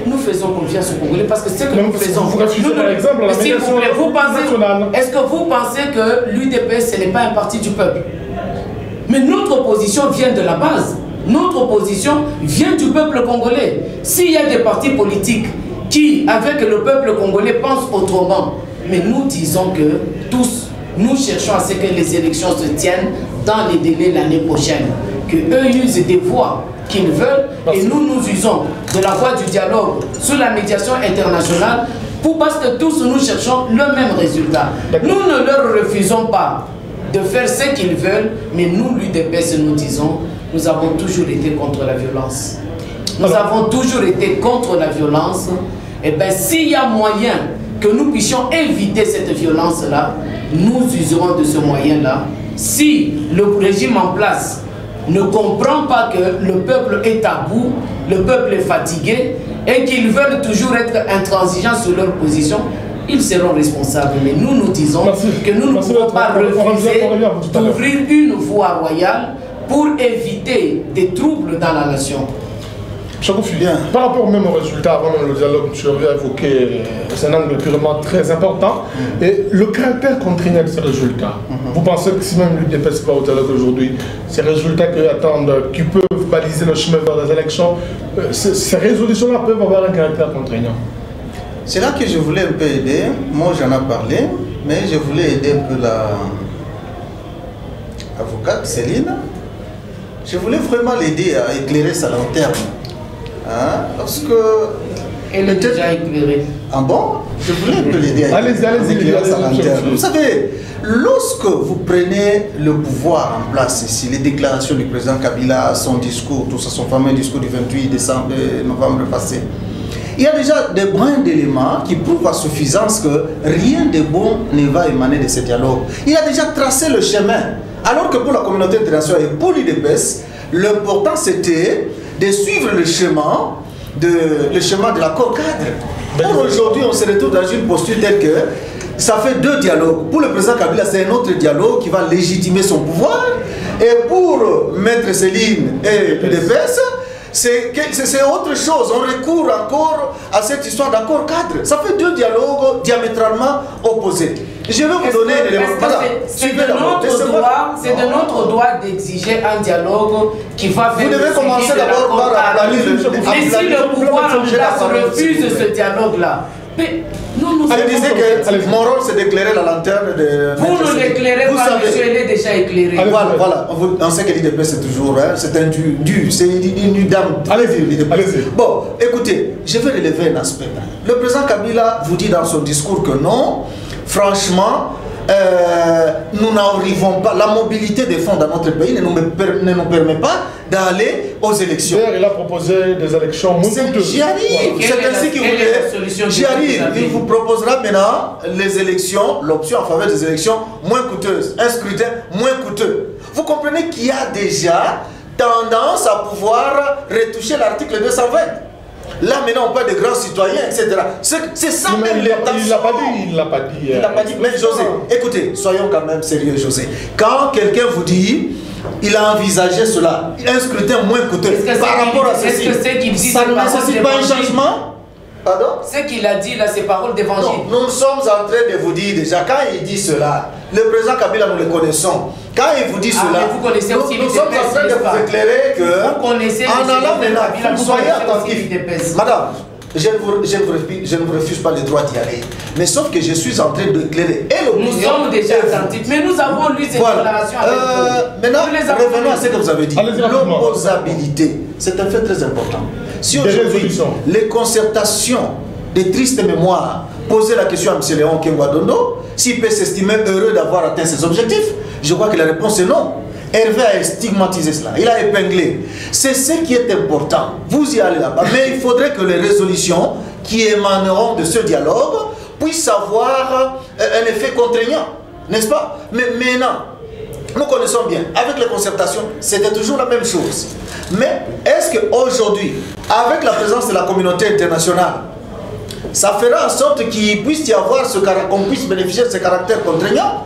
Nous faisons confiance aux Congolais parce que c'est ce que nous faisons. Vous refusez par exemple la médiation nationale. Est-ce que vous pensez que l'UDPS ce n'est pas un parti du peuple? Mais notre opposition vient de la base. Notre opposition vient du peuple congolais. S'il y a des partis politiques qui, avec le peuple congolais, pensent autrement, mais nous disons que tous, nous cherchons à ce que les élections se tiennent dans les délais l'année prochaine. Qu'eux usent des voies qu'ils veulent et nous usons de la voie du dialogue sous la médiation internationale parce que tous nous cherchons le même résultat. Nous ne leur refusons pas de faire ce qu'ils veulent, mais nous, l'UDPS, nous disons, nous avons toujours été contre la violence. Nous avons toujours été contre la violence. Et bien, s'il y a moyen que nous puissions éviter cette violence-là, nous userons de ce moyen-là. Si le régime en place ne comprend pas que le peuple est à bout, le peuple est fatigué, et qu'ils veulent toujours être intransigeants sur leur position, ils seront responsables. Mais nous disons que nous ne pouvons pas refuser d'ouvrir une voie royale pour éviter des troubles dans la nation. Par rapport même au résultat, avant même le dialogue, je vais évoquer, c'est un angle purement très important, et le caractère contraignant de ces résultats. Vous pensez que si même l'UDPS n'est pas au dialogue aujourd'hui, ces résultats qui peuvent baliser le chemin vers les élections, ces résolutions-là peuvent avoir un caractère contraignant? C'est là que je voulais un peu aider. Moi, j'en ai parlé, mais je voulais aider un peu la avocate Céline. Je voulais vraiment l'aider à éclairer sa lanterne. Hein? Parce que... Elle est déjà éclairée. Ah bon? Je voulais un peu l'aider à éclairer sa lanterne. Vous savez, lorsque vous prenez le pouvoir en place ici, les déclarations du président Kabila, son discours, tout ça, son fameux discours du 28 novembre passé, il y a déjà des brins d'éléments qui prouvent à suffisance que rien de bon ne va émaner de ce dialogue. Il a déjà tracé le chemin. Alors que pour la communauté internationale et pour l'UDPS, l'important c'était de suivre le chemin de l'accord cadre. Or aujourd'hui, on se retrouve dans une posture telle que ça fait deux dialogues. Pour le président Kabila, c'est un autre dialogue qui va légitimer son pouvoir. Et pour Maître Céline et l'UDPS, c'est autre chose. On recourt encore à cette histoire d'accord cadre. Ça fait deux dialogues diamétralement opposés. Je vais vous donner un élément. C'est de notre droit d'exiger un dialogue qui va faire. Vous devez commencer d'abord par et si le pouvoir en place refuse ce dialogue-là, Mais nous je disais que mon rôle c'est d'éclairer la lanterne de... Vous nous l'éclairez pas, monsieur, elle est déjà éclairé. Voilà. On sait que l'IDP c'est toujours, hein, c'est un dur, c'est une dame. Allez-y. Bon, écoutez, je vais relever un aspect. Le président Kabila vous dit dans son discours que non, franchement, nous n'arrivons pas, la mobilité des fonds dans notre pays ne nous permet pas d'aller aux élections. D'ailleurs, il a proposé des élections moins coûteuses. J'y arrive, c'est ainsi qu'il voulait. J'y arrive, il vous proposera maintenant les élections, l'option en faveur des élections moins coûteuses, un scrutin moins coûteux. Vous comprenez qu'il y a déjà tendance à pouvoir retoucher l'article 220. Là maintenant on parle de grands citoyens, etc. C'est ça même l'intention. Il l'a pas dit. Mais José, écoutez, soyons quand même sérieux José. Quand quelqu'un vous dit, il a envisagé cela, un scrutin moins coûteux par rapport à ceci, ça ne nécessite pas un changement? Pardon? Ce qu'il a dit là, c'est paroles d'évangile. Nous sommes en train de vous dire déjà, quand il dit cela, le président Kabila nous le connaissons. Quand il vous dit cela, vous connaissez aussi nous sommes en train de vous éclairer que, vous connaissez en allant maintenant, soyez attentifs. Madame, je ne vous refuse pas le droit d'y aller. Mais sauf que je suis en train d'éclairer. Nous sommes déjà attentifs, mais nous avons lu ces déclarations avec vous. Maintenant, revenons à ce que vous avez dit. L'opposabilité, c'est un fait très important. Si aujourd'hui, les concertations des tristes mémoires posaient la question à M. Léon Kenguadondo, s'il peut s'estimer heureux d'avoir atteint ses objectifs, je crois que la réponse est non. Hervé a stigmatisé cela, il a épinglé. C'est ce qui est important. Vous y allez là-bas, mais il faudrait que les résolutions qui émaneront de ce dialogue puissent avoir un effet contraignant, n'est-ce pas? Mais maintenant, nous connaissons bien, avec les concertations, c'était toujours la même chose. Mais est-ce qu'aujourd'hui, avec la présence de la communauté internationale, ça fera en sorte qu'il puisse y avoir qu'on puisse bénéficier de ce caractère contraignant?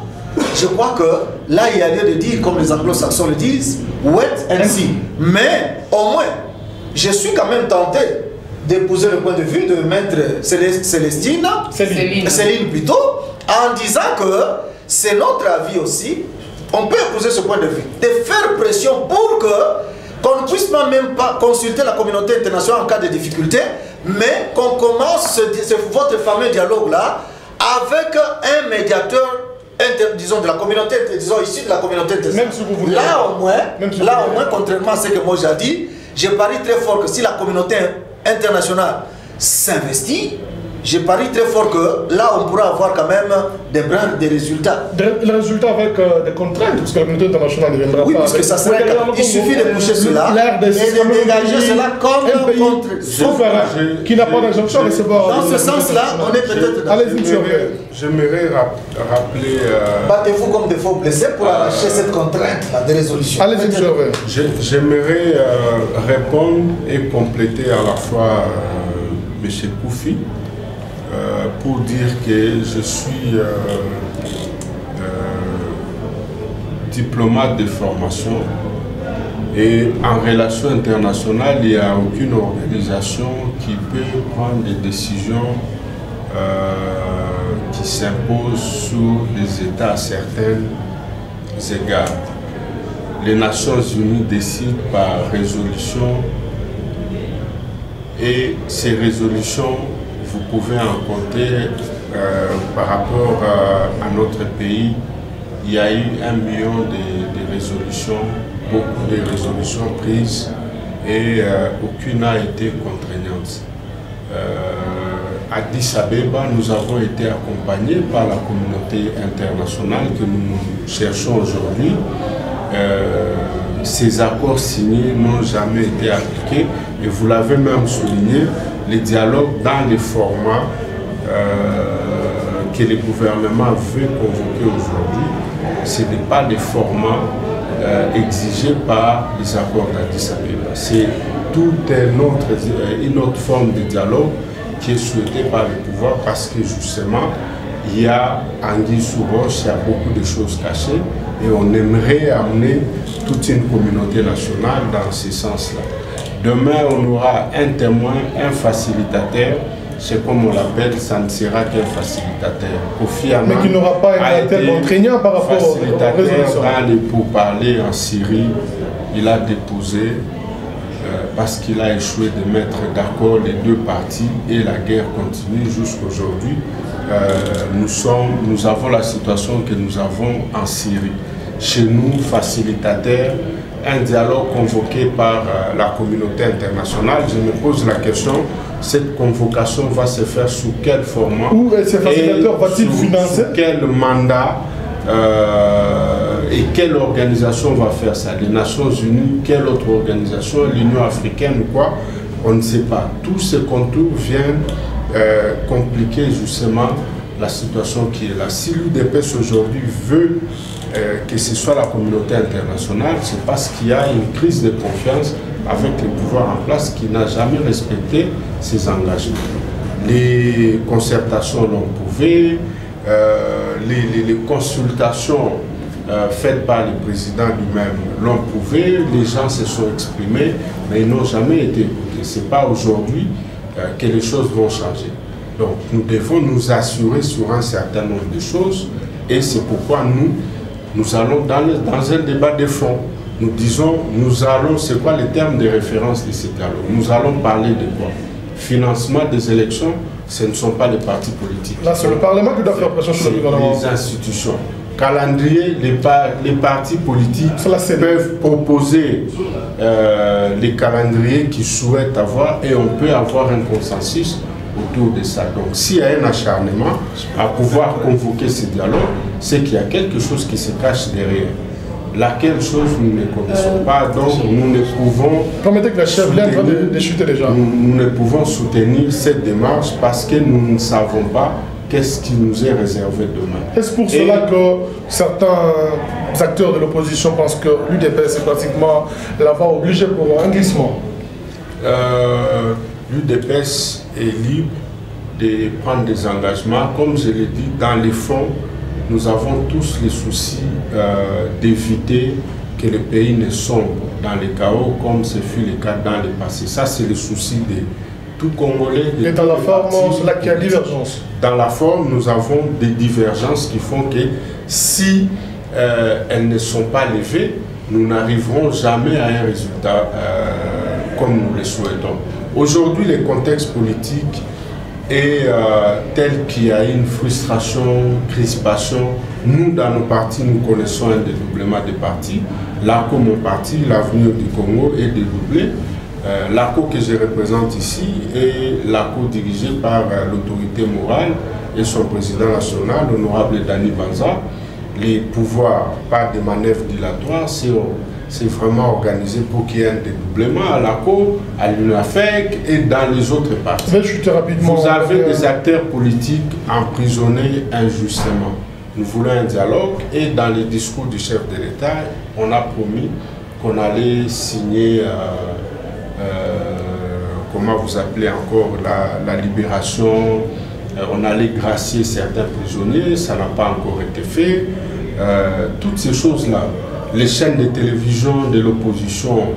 Je crois que là, il y a lieu de dire, comme les anglo-saxons le disent, wait and see. Mais au moins, je suis quand même tenté d'épouser le point de vue de maître Céline plutôt, en disant que c'est notre avis aussi. On peut épouser ce point de vue, de faire pression pour qu'on ne puisse même pas consulter la communauté internationale en cas de difficulté, mais qu'on commence votre fameux dialogue-là avec un médiateur, disons de la communauté, disons issu de la communauté internationale. Si vous voulez, là au moins, contrairement à ce que moi j'ai dit, je parie très fort que si la communauté internationale s'investit, je parie très fort que là on pourra avoir quand même des résultats. Des résultats avec des contraintes, parce que la communauté internationale ne viendra pas. Oui, parce que ça serait. Il suffit de coucher cela et de dégager cela comme un contre. Qui n'a pas d'injonction à recevoir. Dans ce sens-là, on est peut-être dans. Allez-y, monsieur. J'aimerais rappeler. Battez-vous comme des faux blessés pour arracher cette contrainte de résolution. Allez-y, monsieur. J'aimerais répondre et compléter à la fois M. Koufi. Pour dire que je suis diplomate de formation et en relations internationales, il n'y a aucune organisation qui peut prendre des décisions qui s'imposent sur les États à certains égards. Les Nations Unies décident par résolution et ces résolutions, vous pouvez en compter par rapport à notre pays. Il y a eu 1 million de résolutions, beaucoup de résolutions prises et aucune n'a été contraignante. À Addis Abeba, nous avons été accompagnés par la communauté internationale que nous cherchons aujourd'hui. Ces accords signés n'ont jamais été appliqués et vous l'avez même souligné, les dialogues dans les formats que le gouvernement veut convoquer aujourd'hui, ce n'est pas les formats exigés par les accords d'Addis Abeba. C'est toute une autre forme de dialogue qui est souhaitée par le pouvoir parce que justement, il y a anguille sous roche, il y a beaucoup de choses cachées et on aimerait amener toute une communauté nationale dans ce sens-là. Demain, on aura un témoin, un facilitateur. C'est comme on l'appelle, ça ne sera qu'un facilitateur. Kofi Annan, mais qui n'aura pas un caractère contraignant par rapport au facilitateur dans les pourparlers en Syrie. Il a déposé parce qu'il a échoué de mettre d'accord les deux parties et la guerre continue jusqu'à aujourd'hui. Nous avons la situation que nous avons en Syrie. Chez nous, facilitateur, un dialogue convoqué par la communauté internationale. Je me pose la question, cette convocation va se faire sous quel format? Où ces facilitateurs va-t-il financer? Sous quel mandat et quelle organisation va faire ça? Les Nations Unies, quelle autre organisation? L'Union africaine ou quoi? On ne sait pas. Tous ces contours viennent compliquer justement la situation qui est là. Si l'UDPS aujourd'hui veut que ce soit la communauté internationale, c'est parce qu'il y a une crise de confiance avec les pouvoirs en place qui n'a jamais respecté ses engagements. Les concertations l'ont prouvé, les consultations faites par le président lui-même l'ont prouvé, les gens se sont exprimés, mais ils n'ont jamais été écoutés. Ce n'est pas aujourd'hui que les choses vont changer. Donc nous devons nous assurer sur un certain nombre de choses et c'est pourquoi nous allons dans un débat de fond. Nous disons, c'est quoi les termes de référence de ce dialogue? Nous allons parler de quoi? Financement des élections, ce ne sont pas les partis politiques. Là, c'est le Parlement qui doit faire pression sur le gouvernement. Les institutions. Calendrier, les partis politiques peuvent proposer les calendriers qu'ils souhaitent avoir et on peut avoir un consensus autour de ça. Donc s'il y a un acharnement à pouvoir convoquer ce dialogue, c'est qu'il y a quelque chose qui se cache derrière. Laquelle chose nous ne connaissons pas, donc nous ne pouvons... Promettez que la chef est en train de chuter déjà. Nous ne pouvons soutenir cette démarche parce que nous ne savons pas qu'est-ce qui nous est réservé demain. Est-ce pour cela que certains acteurs de l'opposition pensent que l'UDPS est pratiquement la voie obligée pour un glissement? L'UDPS est libre de prendre des engagements. Comme je l'ai dit, dans les fonds, nous avons tous les soucis d'éviter que le pays ne sombre dans les chaos comme ce fut le cas dans le passé. Ça, c'est le souci de tout Congolais. Et dans la forme, c'est là qu'il y a divergence. Dans la forme, nous avons des divergences qui font que si elles ne sont pas levées, nous n'arriverons jamais à un résultat comme nous le souhaitons. Aujourd'hui, le contexte politique est tel qu'il y a une frustration, crispation. Nous, dans nos partis, nous connaissons un dédoublement des partis. L'ACO, mon parti, l'Avenir du Congo, est dédoublé. L'ACO que je représente ici est l'ACO dirigé par l'autorité morale et son président national, l'honorable Dani Banza. Les pouvoirs, par des manœuvres dilatoires, c'est vraiment organisé pour qu'il y ait un dédoublement à l'ACO, à l'UNAFEC et dans les autres partis. Vous avez des acteurs politiques emprisonnés injustement. Nous voulons un dialogue et dans les discours du chef de l'État, on a promis qu'on allait signer, comment vous appelez encore, la libération, on allait gracier certains prisonniers, ça n'a pas encore été fait. Toutes ces choses-là. Les chaînes de télévision de l'opposition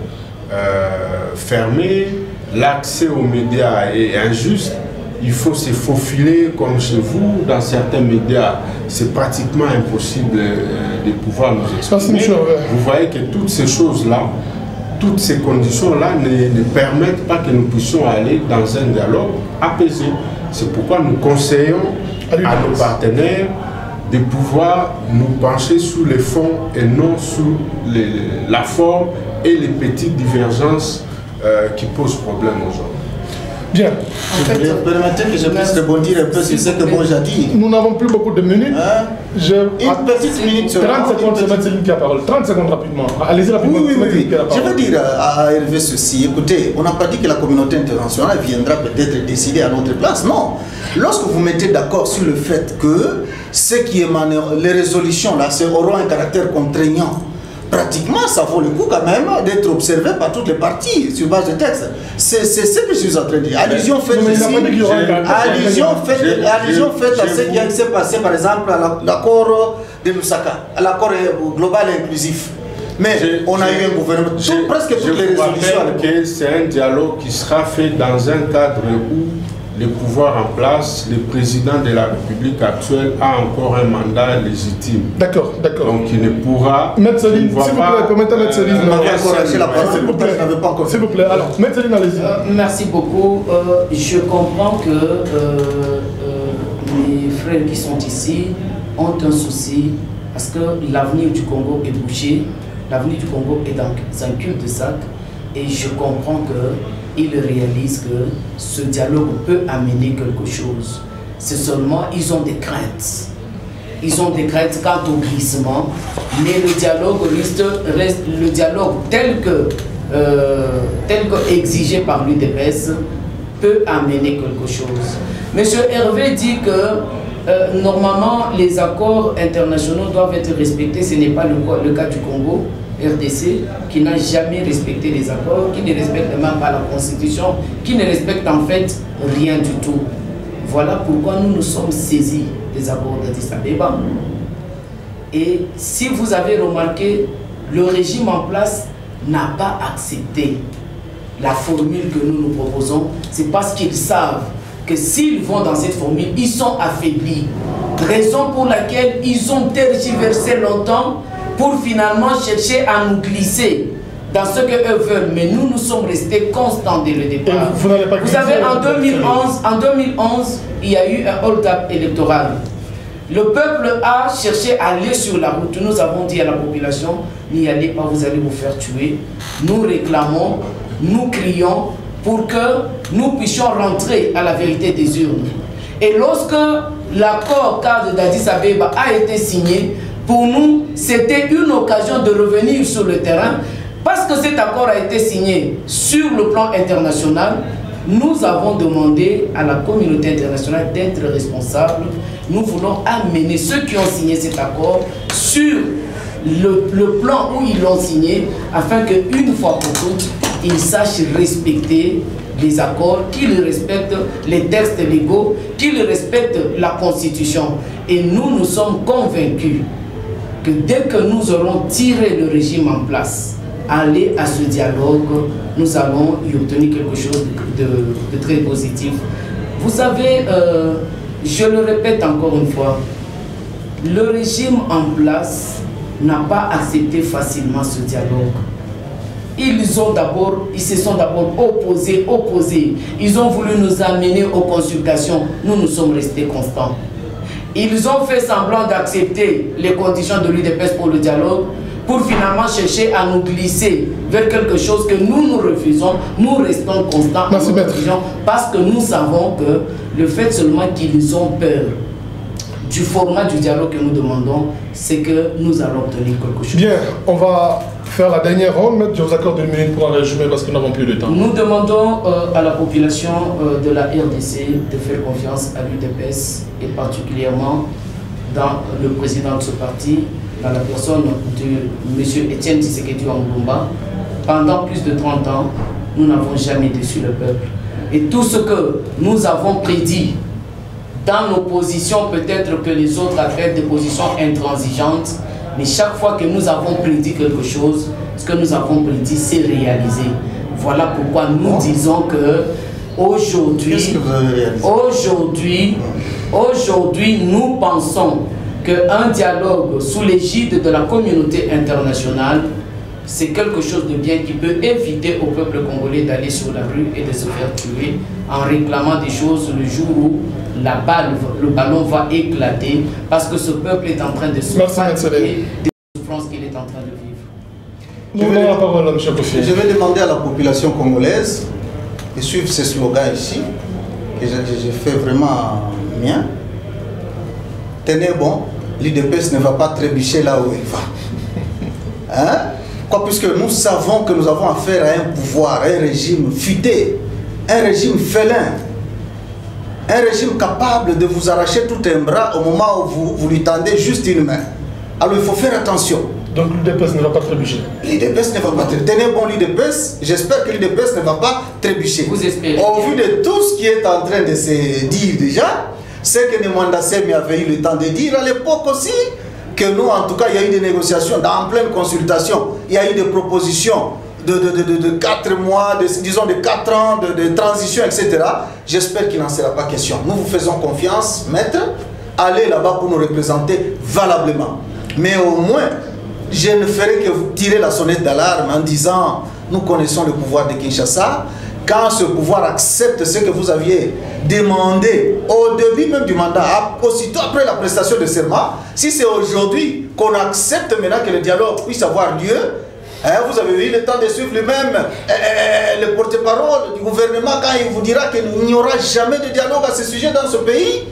fermées, l'accès aux médias est injuste, il faut se faufiler comme chez vous, dans certains médias, c'est pratiquement impossible de pouvoir nous exprimer. Vous voyez que toutes ces choses-là, toutes ces conditions-là ne permettent pas que nous puissions aller dans un dialogue apaisé. C'est pourquoi nous conseillons à nos partenaires de pouvoir nous pencher sur les fonds et non sur la forme et les petites divergences qui posent problème aujourd'hui. Bien. En fait, permettez que je puisse rebondir un peu sur ce que moi j'ai dit. Nous n'avons plus beaucoup de minutes. Hein? Une petite minute sur 30 secondes, c'est Céline qui a la parole. 30 secondes rapidement. Allez-y rapidement. Oui. Je veux dire à Hervé ceci. Écoutez, on n'a pas dit que la communauté internationale viendra peut-être décider à notre place. Non. Lorsque vous mettez d'accord sur le fait que ce qui émane, les résolutions là, auront un caractère contraignant, pratiquement, ça vaut le coup quand même d'être observé par toutes les parties sur base de texte. C'est ce que je suis en train de dire. Allusion faite à ce qui s'est passé, par exemple, à l'accord de Lusaka, à l'accord global et inclusif. Mais on a eu un gouvernement, presque toutes les résolutions. C'est un dialogue qui sera fait dans un cadre où le pouvoir en place, le président de la République actuelle a encore un mandat légitime. D'accord, d'accord. Donc il ne pourra... Maître Céline, s'il vous plaît, permettez à Maître Céline. S'il vous plaît, s'il vous plaît. Alors, Maître Céline, allez-y. Merci beaucoup. Je comprends que les frères qui sont ici ont un souci parce que l'avenir du Congo est bouché, l'avenir du Congo est dans un cul-de-sac et je comprends qu'ils réalisent que ce dialogue peut amener quelque chose. C'est seulement, ils ont des craintes. Ils ont des craintes quant au glissement, mais le dialogue reste le dialogue tel que exigé par l'UDPS peut amener quelque chose. Monsieur Hervé dit que normalement les accords internationaux doivent être respectés. Ce n'est pas le cas du Congo, RDC, qui n'a jamais respecté les accords, qui ne respecte même pas la Constitution, qui ne respecte en fait rien du tout. Voilà pourquoi nous nous sommes saisis des accords d'Addis Abeba. Et si vous avez remarqué, le régime en place n'a pas accepté la formule que nous nous proposons. C'est parce qu'ils savent que s'ils vont dans cette formule, ils sont affaiblis. Raison pour laquelle ils ont tergiversé longtemps pour finalement chercher à nous glisser dans ce qu'eux veulent. Mais nous, nous sommes restés constants dès le départ. Vous savez, en 2011, il y a eu un hold-up électoral. Le peuple a cherché à aller sur la route. Nous avons dit à la population, n'y allez pas, vous allez vous faire tuer. Nous réclamons, nous crions pour que nous puissions rentrer à la vérité des urnes. Et lorsque l'accord cadre d'Addis Abeba a été signé, pour nous, c'était une occasion de revenir sur le terrain. Parce que cet accord a été signé sur le plan international, nous avons demandé à la communauté internationale d'être responsable. Nous voulons amener ceux qui ont signé cet accord sur le plan où ils l'ont signé, afin qu'une fois pour toutes, ils sachent respecter les accords, qu'ils respectent les textes légaux, qu'ils respectent la Constitution. Et nous, nous sommes convaincus que dès que nous aurons tiré le régime en place, aller à ce dialogue, nous allons y obtenir quelque chose de très positif. Vous savez, je le répète encore une fois, le régime en place n'a pas accepté facilement ce dialogue. Ils se sont d'abord opposés. Ils ont voulu nous amener aux consultations. Nous sommes restés constants. Ils ont fait semblant d'accepter les conditions de l'UDPS pour le dialogue, pour finalement chercher à nous glisser vers quelque chose que nous refusons. Nous restons constants parce que nous savons que le fait seulement qu'ils ont peur du format du dialogue que nous demandons, c'est que nous allons obtenir quelque chose. Bien, on va faire la dernière ronde. Je vous accorde 1 minute pour un résumé parce que nous n'avons plus de temps. Nous demandons à la population de la RDC de faire confiance à l'UDPS et particulièrement dans le président de ce parti, dans la personne de M. Etienne Tshisekedi Wambumba. Pendant plus de 30 ans, nous n'avons jamais déçu le peuple. Et tout ce que nous avons prédit dans nos positions, peut-être que les autres appellent des positions intransigeantes, mais chaque fois que nous avons prédit quelque chose, ce que nous avons prédit s'est réalisé. Voilà pourquoi nous disons que aujourd'hui, nous pensons qu'un dialogue sous l'égide de la communauté internationale, c'est quelque chose de bien qui peut éviter au peuple congolais d'aller sur la rue et de se faire tuer en réclamant des choses le jour où le ballon va éclater, parce que ce peuple est en train de se fatiguer des souffrances qu'il est en train de vivre. Je vais demander à la population congolaise de suivre ce slogan ici, que j'ai fait vraiment mien. Tenez bon, l'UDPS ne va pas trébucher là où il va. Hein? Quoi, puisque nous savons que nous avons affaire à un pouvoir, à un régime futé, un régime félin, un régime capable de vous arracher tout un bras au moment où vous lui tendez juste une main. Alors il faut faire attention. Donc l'UDPS ne va pas trébucher. L'UDPS ne va pas trébucher. Tenez bon l'UDPS, j'espère que l'UDPS ne va pas trébucher. Vous espérez. Au vu de tout ce qui est en train de se dire déjà, c'est que Nemanda Semi avait eu le temps de dire à l'époque aussi, que nous, en tout cas, il y a eu des négociations, en pleine consultation, il y a eu des propositions de 4 mois, disons de 4 ans de transition, etc. J'espère qu'il n'en sera pas question. Nous vous faisons confiance, maître. Allez là-bas pour nous représenter valablement. Mais au moins, je ne ferai que vous tirer la sonnette d'alarme en disant, nous connaissons le pouvoir de Kinshasa. Quand ce pouvoir accepte ce que vous aviez demandé au début même du mandat, aussitôt après la prestation de serment, si c'est aujourd'hui qu'on accepte maintenant que le dialogue puisse avoir lieu, vous avez eu le temps de suivre lui-même le porte-parole du gouvernement quand il vous dira qu'il n'y aura jamais de dialogue à ce sujet dans ce pays.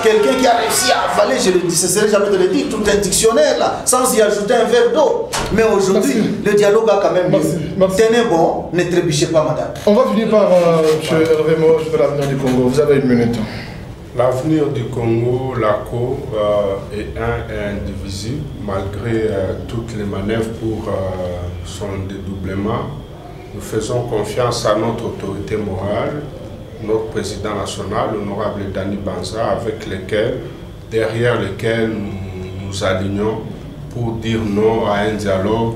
Quelqu'un qui a réussi à avaler, je ne cesserai jamais de le dire, tout un dictionnaire là, sans y ajouter un verre d'eau. Mais aujourd'hui, le dialogue a quand même lieu. Tenez bon, ne trébuchez pas, madame. On va finir par M. Hervé Moge de l'avenir du Congo. Vous avez 1 minute. L'avenir du Congo, l'ACO, est indivisible, malgré toutes les manœuvres pour son dédoublement. Nous faisons confiance à notre autorité morale, notre président national, l'honorable Dani Banza, derrière lequel nous nous alignons pour dire non à un dialogue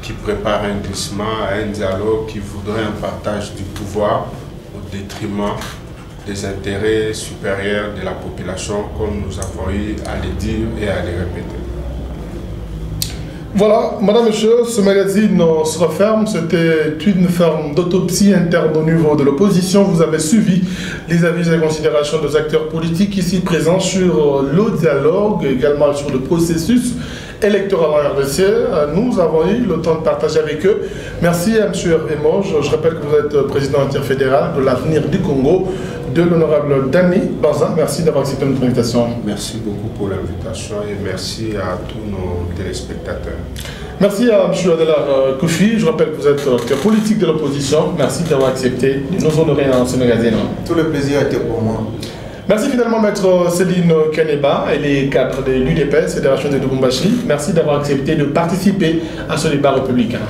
qui prépare un glissement, à un dialogue qui voudrait un partage du pouvoir au détriment des intérêts supérieurs de la population, comme nous avons eu à le dire et à le répéter. Voilà, madame, monsieur, ce magazine se referme. C'était une forme d'autopsie interne au niveau de l'opposition. Vous avez suivi les avis et les considérations des acteurs politiques ici présents sur le dialogue, également sur le processus électoral en RDC. Nous avons eu le temps de partager avec eux. Merci à M. Hervé Moge. Je rappelle que vous êtes président interfédéral de l'avenir du Congo, de l'honorable Dani Banza. Merci d'avoir accepté notre invitation. Merci beaucoup pour l'invitation et merci à tous nos téléspectateurs. Merci à M. Adela Koufi. Je rappelle que vous êtes acteur politique de l'opposition. Merci d'avoir accepté de nous honorer dans ce magazine. Tout le plaisir a été pour moi. Merci finalement Maître Céline Kaneba et les cadres de l'UDPS, Fédération de Lubumbashi. Merci d'avoir accepté de participer à ce débat républicain.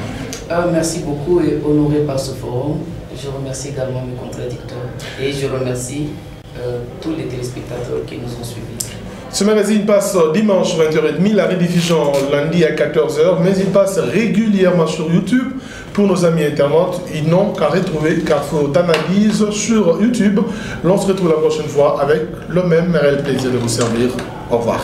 Merci beaucoup et honoré par ce forum. Je remercie également mes contradicteurs et je remercie tous les téléspectateurs qui nous ont suivis. Ce magazine passe dimanche 20h30, la rediffusion lundi à 14h, mais il passe régulièrement sur YouTube. Pour nos amis internautes, ils n'ont qu'à retrouver Carrefour d'analyse sur YouTube. L'on se retrouve la prochaine fois avec le même réel plaisir de vous servir. Au revoir.